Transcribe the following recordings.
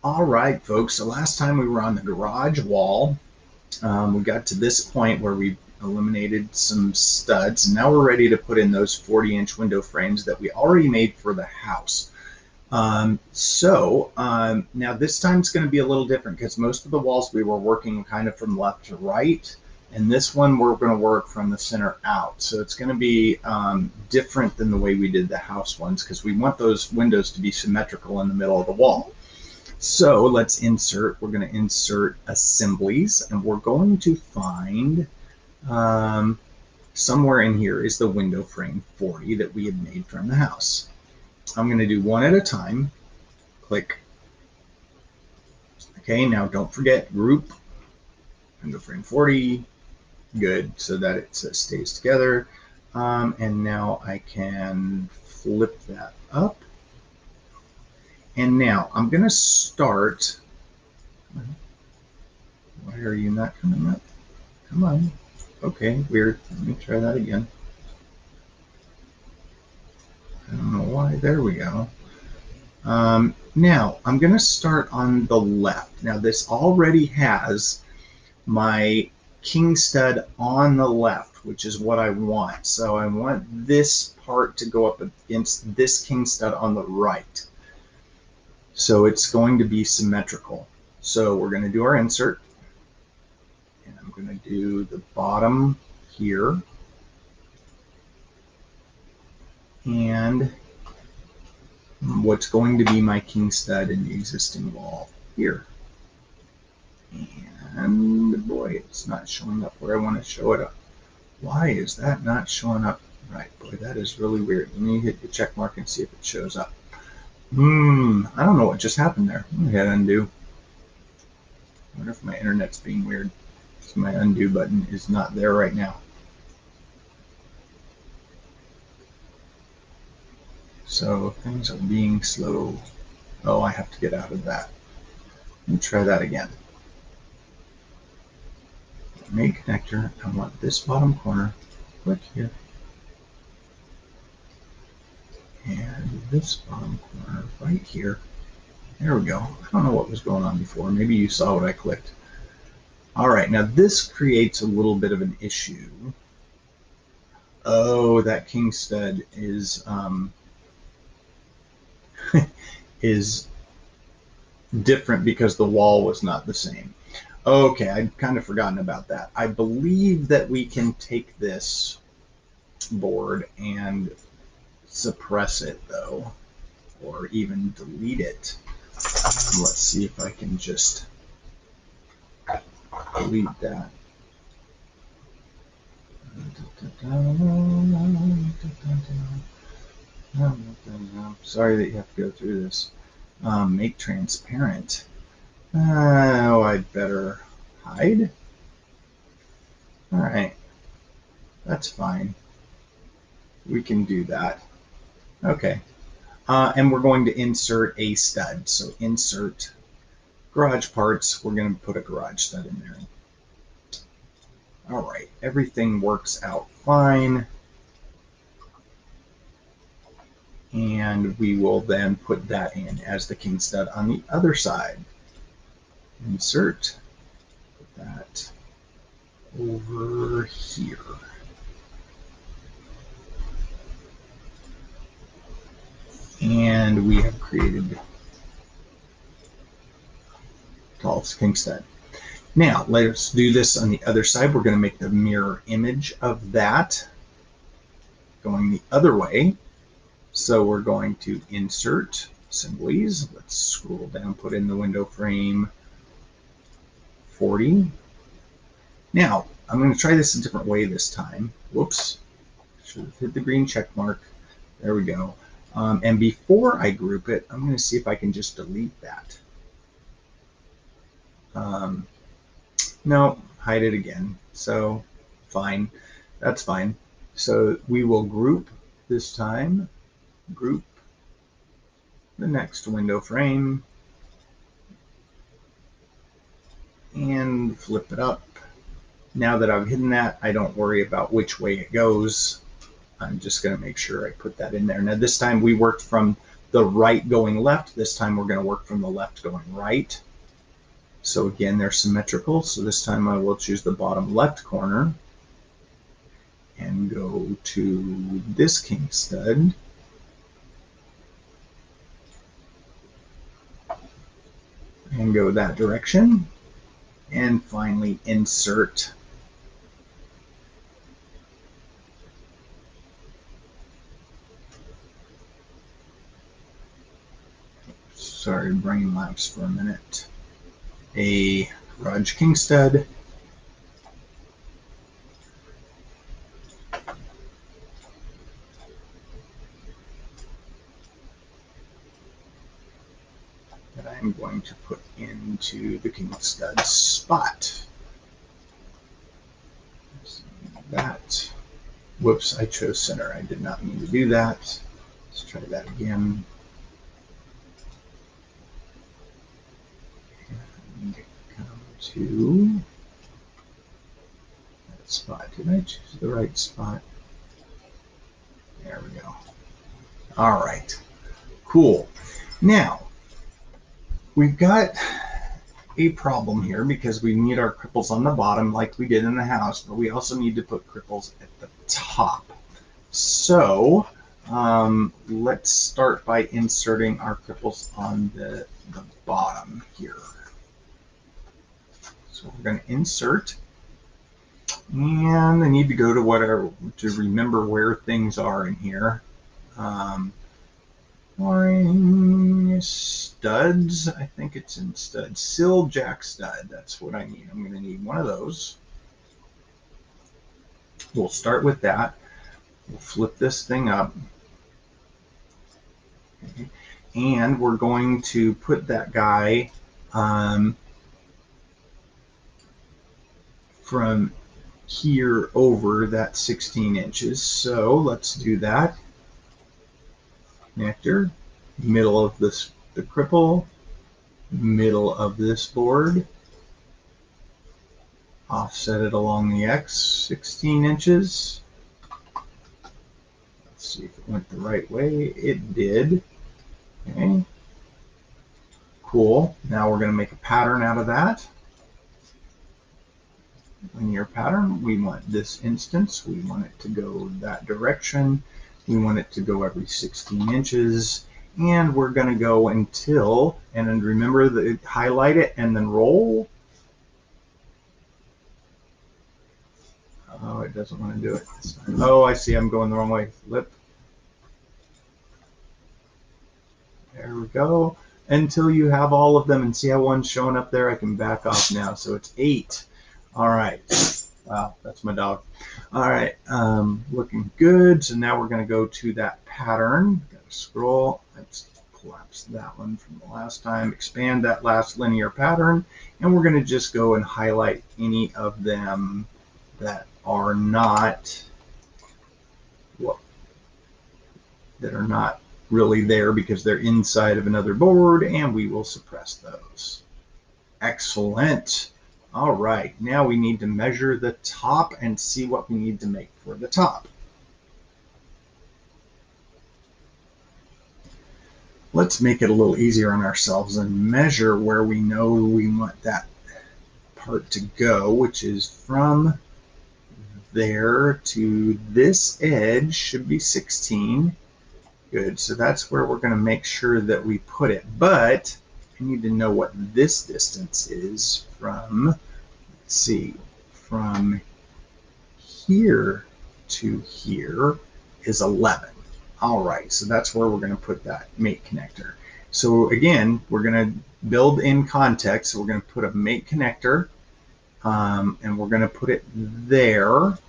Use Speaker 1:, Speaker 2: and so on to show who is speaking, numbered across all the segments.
Speaker 1: All right, folks. So last time we were on the garage wall. We got to this point where we eliminated some studs. And now we're ready to put in those 40-inch window frames that we already made for the house. Now this time it's going to be a little different because most of the walls we were working kind of from left to right. And this one we're going to work from the center out. So it's going to be different than the way we did the house ones because we want those windows to be symmetrical in the middle of the wall. So let's insert, we're going to insert assemblies, and we're going to find somewhere in here is the window frame 40 that we had made from the house. I'm going to do one at a time. Click. Okay, now don't forget group, window frame 40. Good, so that it stays together. And now I can flip that up. And now I'm going to start. Why are you not coming up? Come on. Okay, weird. Let me try that again. I don't know why. There we go. Now I'm going to start on the left. Now this already has my king stud on the left, which is what I want. So I want this part to go up against this king stud on the right. So it's going to be symmetrical. So we're going to do our insert. And I'm going to do the bottom here. And what's going to be my king stud in the existing wall here. And boy, it's not showing up where I want to show it up. Why is that not showing up? Right, boy, that is really weird. Let me hit the check mark and see if it shows up. I don't know what just happened there. Let me hit undo. I wonder if my internet's being weird. So my undo button is not there right now. So things are being slow. Oh, I have to get out of that. Let me try that again. Make connector. I want this bottom corner. Click here. And this bottom corner right here. There we go. I don't know what was going on before. Maybe you saw what I clicked. All right, now this creates a little bit of an issue. Oh, that king stud is is different because the wall was not the same. Okay, I'd kind of forgotten about that. I believe that we can take this board and suppress it though, or even delete it. Let's see if I can just delete that. Sorry that you have to go through this. Make transparent. Oh, I'd better hide. All right, that's fine. We can do that. Okay. And we're going to insert a stud. So insert garage parts. We're going to put a garage stud in there. All right, everything works out fine. And we will then put that in as the king stud on the other side. Insert, put that over here. And we have created Dolph's king stud. Now let's do this on the other side. We're going to make the mirror image of that going the other way. So we're going to insert assemblies. Let's scroll down, put in the window frame 40. Now I'm going to try this a different way this time. Whoops, should have hit the green check mark. There we go. And before I group it, I'm going to see if I can just delete that. No, hide it again. So fine, that's fine. So we will group this time, group the next window frame, and flip it up. Now that I've hidden that, I don't worry about which way it goes. I'm just going to make sure I put that in there. Now this time we worked from the right going left. This time we're going to work from the left going right. So again, they're symmetrical. So this time I will choose the bottom left corner and go to this king stud. And go that direction. And finally insert. Sorry, brain lapse for a minute. A garage king stud. That I'm going to put into the king stud spot. That. Whoops, I chose center. I did not mean to do that. Let's try that again. And come to that spot. Did I choose the right spot? There we go. All right. Cool. Now, we've got a problem here because we need our cripples on the bottom like we did in the house, but we also need to put cripples at the top. So let's start by inserting our cripples on the bottom here. So we're going to insert, and I need to go to remember where things are in here. Studs, I think it's in studs. Sill jack stud, that's what I need. I'm going to need one of those. We'll start with that. We'll flip this thing up. Okay. And we're going to put that guy from here over that 16 inches. So let's do that. Connector, middle of the cripple, middle of this board, offset it along the X 16 inches. Let's see if it went the right way. It did. Okay. Cool. Now we're going to make a pattern out of that. Linear pattern. We want this instance. We want it to go that direction. We want it to go every 16 inches. And we're going to go until, and then remember that highlight it and then roll. Oh, it doesn't want to do it this time. Oh, I see. I'm going the wrong way. Flip. There we go. Until you have all of them, and see how one's showing up there. I can back off now. So it's 8. All right. Wow, that's my dog. All right. Looking good. So now we're going to go to that pattern. Got to scroll. Let's collapse that one from the last time. Expand that last linear pattern. And we're going to just go and highlight any of them that are not really there because they're inside of another board, and we will suppress those. Excellent. All right, now we need to measure the top and see what we need to make for the top. Let's make it a little easier on ourselves and measure where we know we want that part to go, which is from there to this edge should be 16. Good, so that's where we're going to make sure that we put it. But I need to know what this distance is from, let's see, from here to here is 11. All right, so that's where we're going to put that mate connector. So again, we're going to build in context. So we're going to put a mate connector, and we're going to put it there.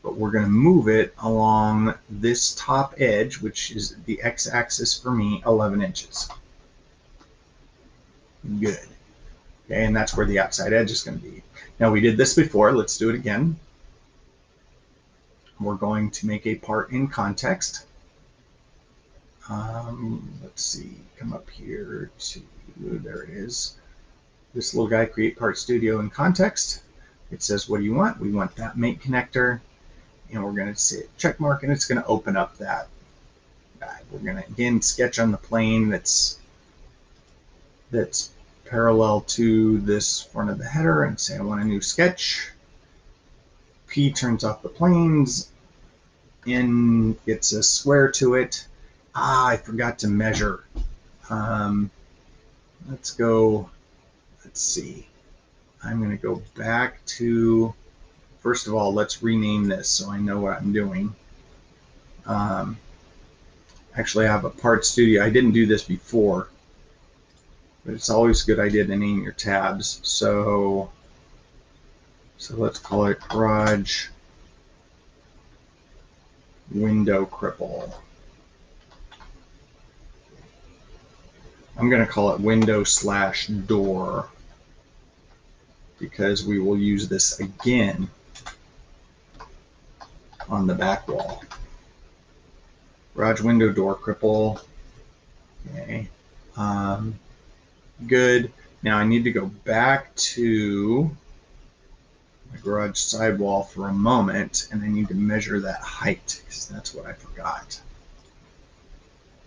Speaker 1: But we're going to move it along this top edge, which is the x-axis for me, 11 inches. Good. Okay, and that's where the outside edge is going to be. Now, we did this before. Let's do it again. We're going to make a part in context. Let's see, come up here to, there it is. This little guy, create part studio in context. It says, what do you want? We want that mate connector. And we're going to say check mark, and it's going to open up that We're going to again sketch on the plane that's parallel to this front of the header and say I want a new sketch. P turns off the planes. N gets a square to it. I forgot to measure. Let's see. I'm going to go back to, first of all, let's rename this so I know what I'm doing. Actually, I have a part studio. I didn't do this before, but it's always a good idea to name your tabs. So let's call it garage window cripple. I'm going to call it window/door because we will use this again on the back wall. Garage window door cripple. Okay. Good. Now I need to go back to my garage sidewall for a moment, and I need to measure that height because that's what I forgot.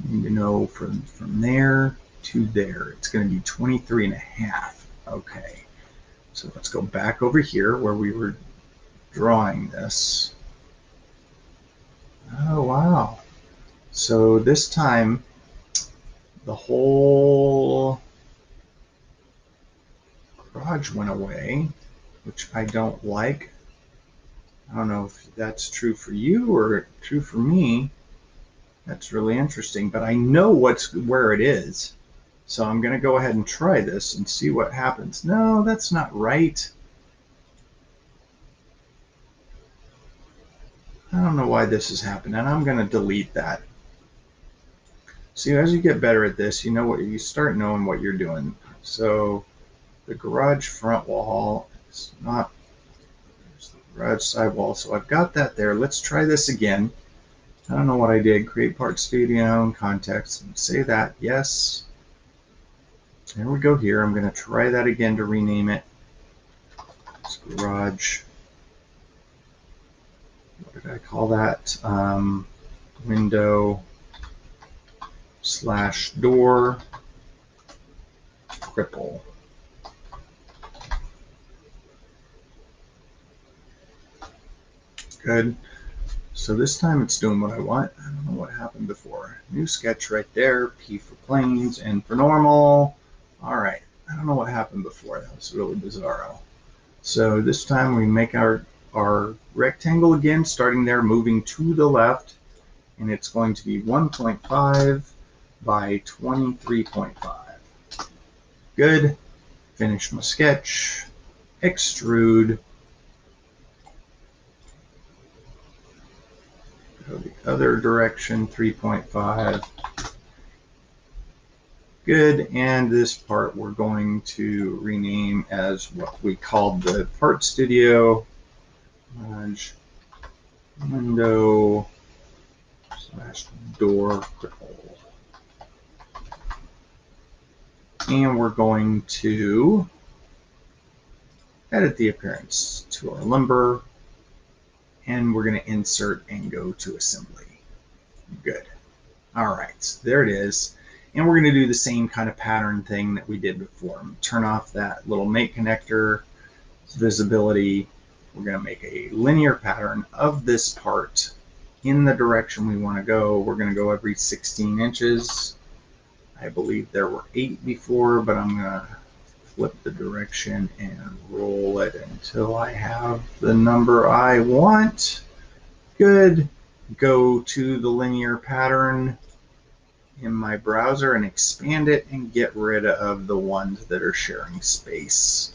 Speaker 1: I need to know from there to there. It's going to be 23.5. Okay. So let's go back over here where we were drawing this. Oh, wow. So this time the whole garage went away, which I don't like. I don't know if that's true for you or true for me. That's really interesting, but I know where it is. So I'm going to go ahead and try this and see what happens. No, that's not right. I don't know why this is happening. I'm going to delete that. See, as you get better at this, you start knowing what you're doing. So the garage front wall is not, there's the garage side wall. So I've got that there. Let's try this again. I don't know what I did. Create part studio and context and say that. Yes. There we go here. I'm going to try that again to rename it. It's garage. What did I call that? Window/door cripple. Good. So this time it's doing what I want. I don't know what happened before. New sketch right there. P for planes, N for normal. All right. I don't know what happened before. That was really bizarro. So this time we make our rectangle again, starting there, moving to the left, and it's going to be 1.5 by 23.5. Good. Finish my sketch. Extrude. Go the other direction, 3.5. Good, and this part we're going to rename as what we called the part studio. Window/door cripple. And we're going to edit the appearance to our lumber, and we're going to insert and go to assembly. Good. All right, there it is. And we're going to do the same kind of pattern thing that we did before. Turn off that little mate connector, visibility. We're going to make a linear pattern of this part in the direction we want to go. We're going to go every 16 inches. I believe there were 8 before, but I'm going to flip the direction and roll it until I have the number I want. Good. Go to the linear pattern in my browser and expand it and get rid of the ones that are sharing space.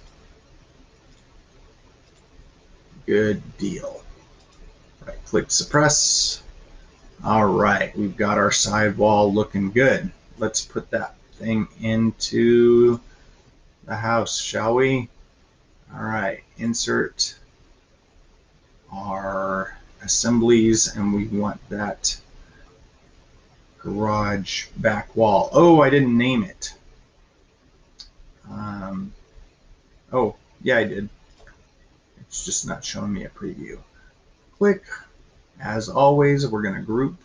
Speaker 1: Good deal. Right click suppress. All right, we've got our sidewall looking good. Let's put that thing into the house, shall we? All right, insert our assemblies, and we want that garage back wall. Oh, I didn't name it. Oh, yeah, I did. It's just not showing me a preview. Click. As always, we're going to group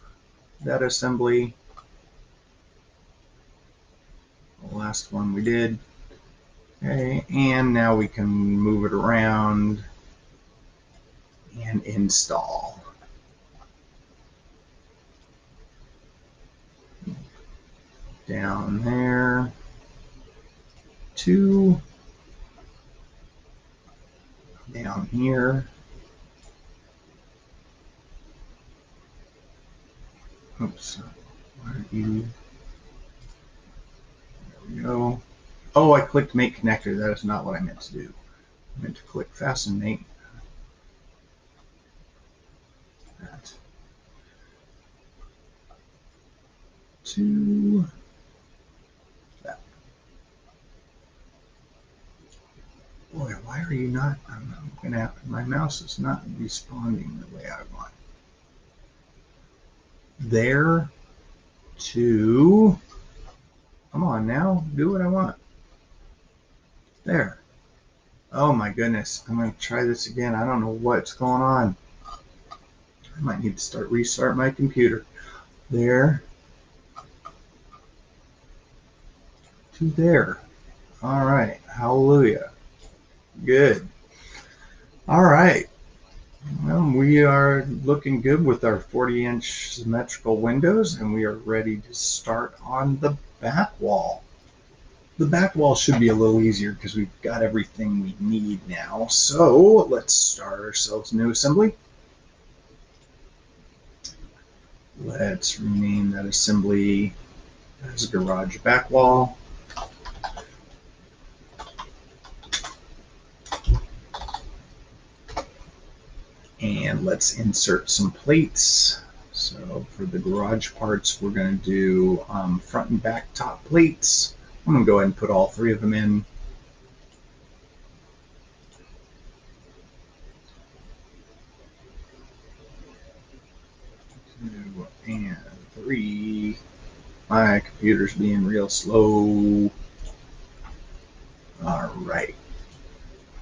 Speaker 1: that assembly. The last one we did. Okay, and now we can move it around and install. Down there. 2. Down here. Oops. Where are you? There we go. Oh, I clicked make connector. That is not what I meant to do. I meant to click fasten make. That. 2. That. Boy, why are you not? I'm gonna. My mouse is not responding the way I want. There. 2. Come on now, do what I want. There. Oh my goodness, I'm going to try this again. I don't know what's going on. I might need to restart my computer. There. To there. All right. Hallelujah. Good. All right. Well, we are looking good with our 40-inch symmetrical windows, and we are ready to start on the back wall. The back wall should be a little easier because we've got everything we need now. So let's start ourselves a new assembly. Let's rename that assembly as garage back wall. And let's insert some plates. So for the garage parts, we're going to do front and back top plates. I'm going to go ahead and put all 3 of them in. 2 and 3. My computer's being real slow. All right.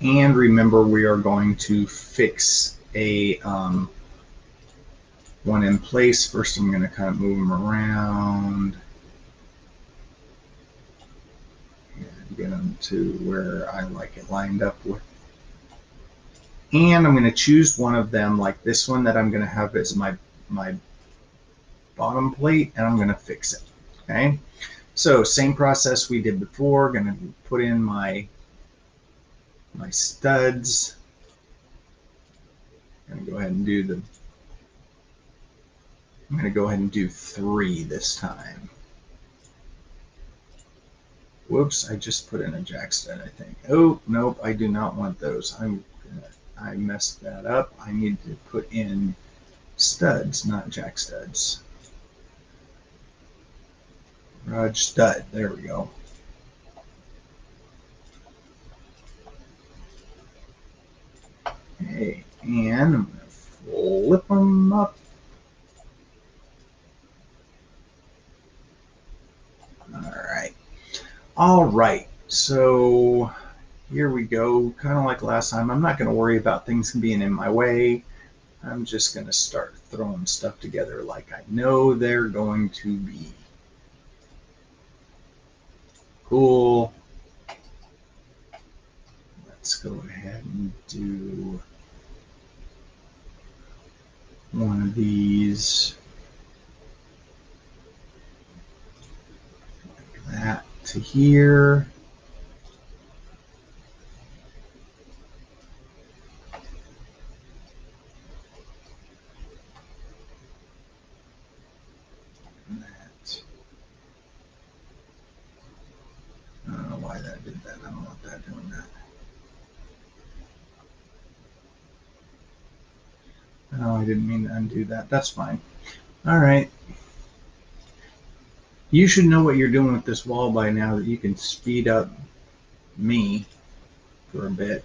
Speaker 1: And remember, we are going to fix a one in place. First, I'm going to kind of move them around and get them to where I like it lined up with. And I'm going to choose one of them, like this one that I'm going to have as my bottom plate, and I'm going to fix it. Okay. So same process we did before. Going to put in my studs. I'm going to go ahead and do the. I'm going to go ahead and do 3 this time. Whoops, I just put in a jack stud, I think. Oh, nope, I do not want those. I messed that up. I need to put in studs, not jack studs. Garage stud, there we go. Okay, and I'm going to flip them up. All right, so here we go. Kind of like last time, I'm not going to worry about things being in my way. I'm just going to start throwing stuff together like I know they're going to be. Cool. Let's go ahead and do one of these like that to here. And that. I don't know why that did that. I don't want that doing that. No, I didn't mean to undo that. That's fine. All right. You should know what you're doing with this wall by now, that you can speed up me for a bit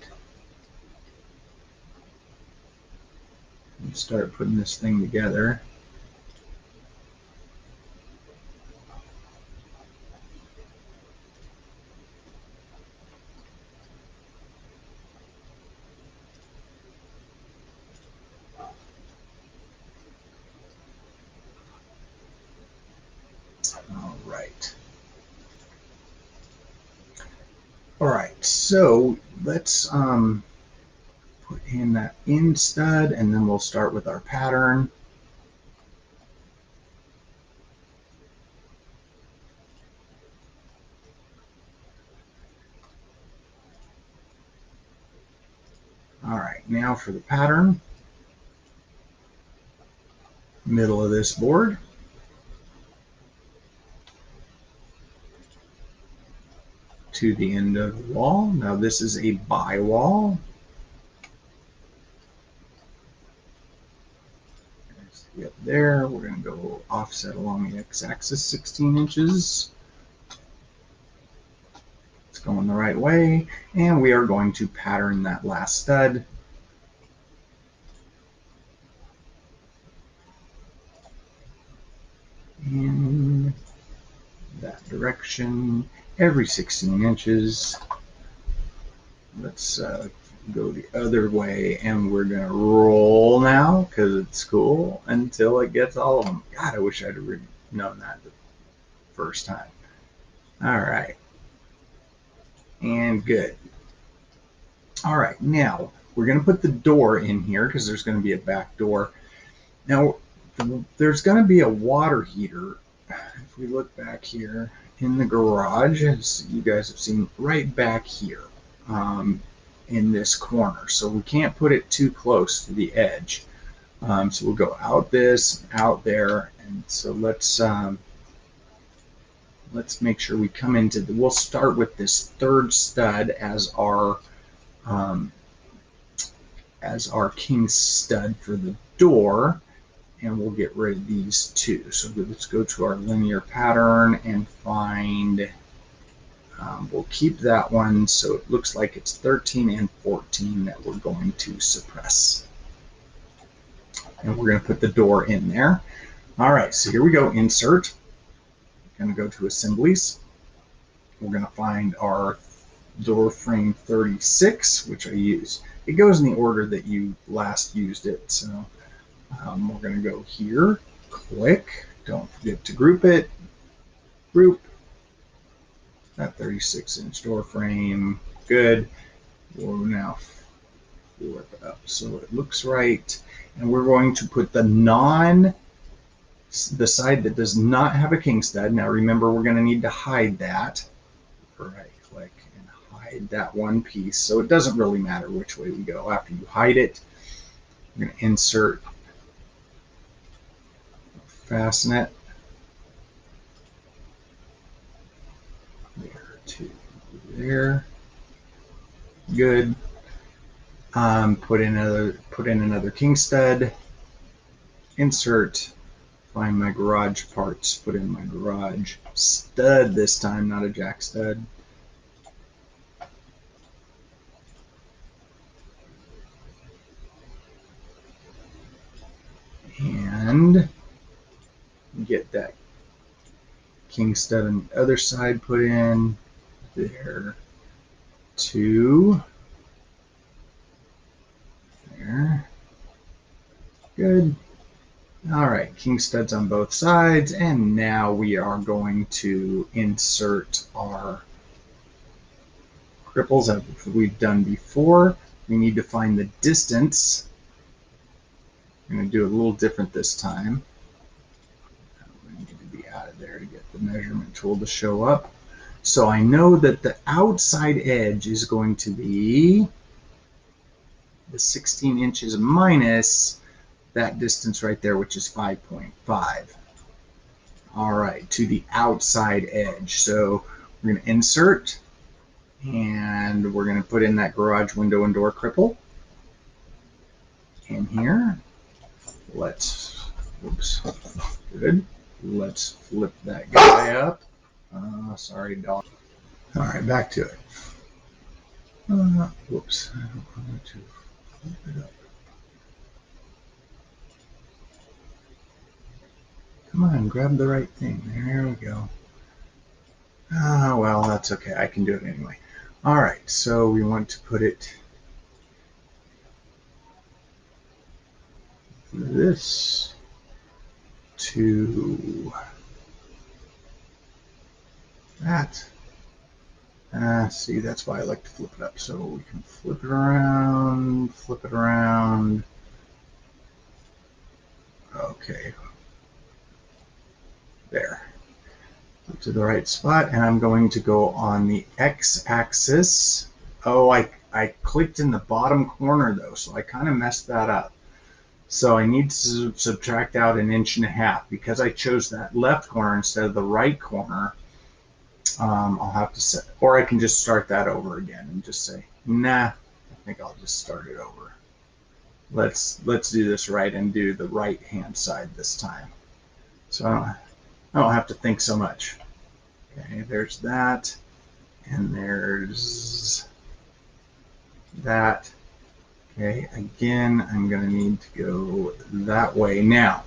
Speaker 1: and start putting this thing together. All right, so let's put in that in stud, and then we'll start with our pattern. All right, now for the pattern, middle of this board. To the end of the wall. Now this is a bi wall. Up there, we're going to go offset along the x-axis 16 inches. It's going the right way, and we are going to pattern that last stud. In that direction, every 16 inches. Let's go the other way, and we're going to roll now because it's cool until it gets all of them. God, I wish I'd have known that the first time. All right. And good. All right, now we're going to put the door in here because there's going to be a back door. Now, there's going to be a water heater. If we look back here in the garage, as you guys have seen, right back here in this corner. So we can't put it too close to the edge. So we'll go out this, out there, and so let's make sure we come into we'll start with this third stud as our king stud for the door, and we'll get rid of these two. So let's go to our linear pattern and find, we'll keep that one so it looks like it's 13 and 14 that we're going to suppress. And we're going to put the door in there. All right, so here we go, insert. Going to go to assemblies. We're going to find our door frame 36, which I use. It goes in the order that you last used it. So we're going to go here, click, don't forget to group it, group that 36-inch door frame, good. We'll now flip it up so it looks right. And we're going to put the side that does not have a king stud. Now remember, we're going to need to hide that. Right click and hide that one piece. So it doesn't really matter which way we go. After you hide it, we're going to insert, fasten it. There to there. Good. Put in another king stud. Insert. Find my garage parts. Put in my garage stud this time, not a jack stud. And get that king stud on the other side put in there. Two. There. Good. All right, king studs on both sides, and now we are going to insert our cripples as we've done before. We need to find the distance. I'm going to do it a little different this time. We need to be out of there to get the measurement tool to show up. So I know that the outside edge is going to be the 16 inches minus that distance right there, which is 5.5. All right, to the outside edge. So we're going to insert, and we're going to put in that garage window and door cripple in here. Let's, whoops, good. Let's flip that guy up. Sorry, dog. All right, back to it. Whoops, I don't want to flip it up. Come on, grab the right thing. There we go. Well, that's okay. I can do it anyway. All right, so we want to put it this to that. See, that's why I like to flip it up. So we can flip it around, flip it around. Okay. There. To the right spot, and I'm going to go on the x-axis. Oh, I clicked in the bottom corner though, so I kind of messed that up. So I need to subtract out 1.5 inches because I chose that left corner instead of the right corner. I'll have to set, or I can just start that over again and just say, nah, I think I'll just start it over. Let's do this right and do the right hand side this time. So I don't have to think so much. Okay, there's that, and there's that. Okay, again, I'm going to need to go that way. Now,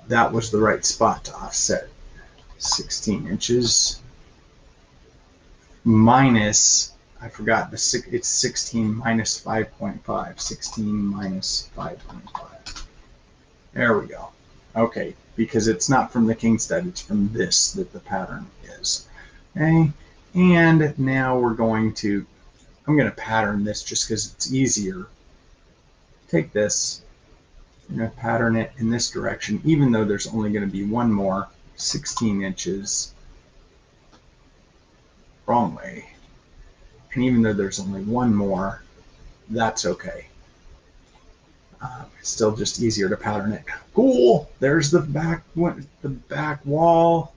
Speaker 1: that was the right spot to offset. 16 inches minus, I forgot, it's 16 minus 5.5. 16 minus 5.5. There we go. Okay, because it's not from the king stud, it's from this that the pattern is. Okay, and now we're going to, I'm going to pattern this just because it's easier. Take this, I'm going to pattern it in this direction, even though there's only going to be one more, 16 inches, wrong way. And even though there's only one more, that's okay. It's still just easier to pattern it. Cool, there's the back wall.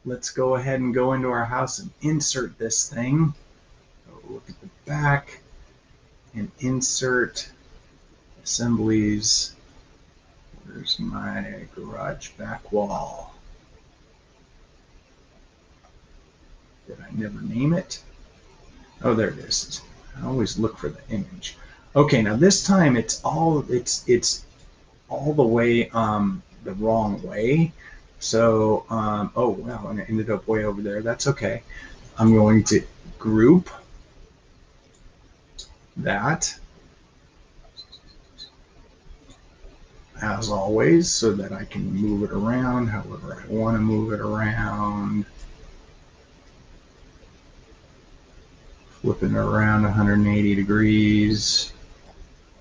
Speaker 1: Let's go ahead and go into our house and insert this thing. Look at the back and insert assemblies. Where's my garage back wall? Did I never name it? Oh, there it is. I always look for the image. Okay, now this time it's all the way the wrong way. So oh wow, and it ended up way over there. That's okay. I'm going to group that as always so that I can move it around however I want to move it around. Flipping it around 180 degrees.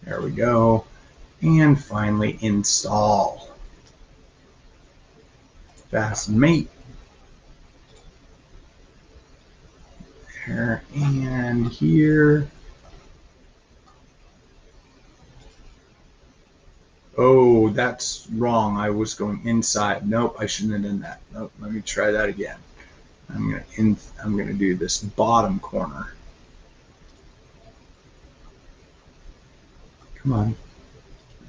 Speaker 1: There we go. And finally install. Fasten mate. There and here. Oh, that's wrong. I was going inside. Nope, I shouldn't have done that. Nope, let me try that again. I'm gonna do this bottom corner. Come on.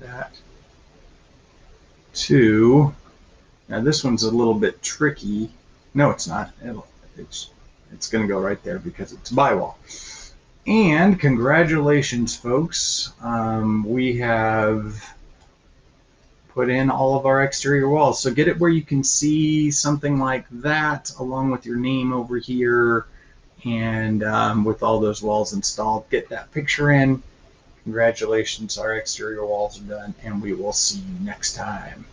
Speaker 1: That. 2. Now this one's a little bit tricky. No, it's not. It's going to go right there because it's by wall. And congratulations, folks. We have put in all of our exterior walls. So get it where you can see something like that along with your name over here and with all those walls installed. Get that picture in. Congratulations, our exterior walls are done, and we will see you next time.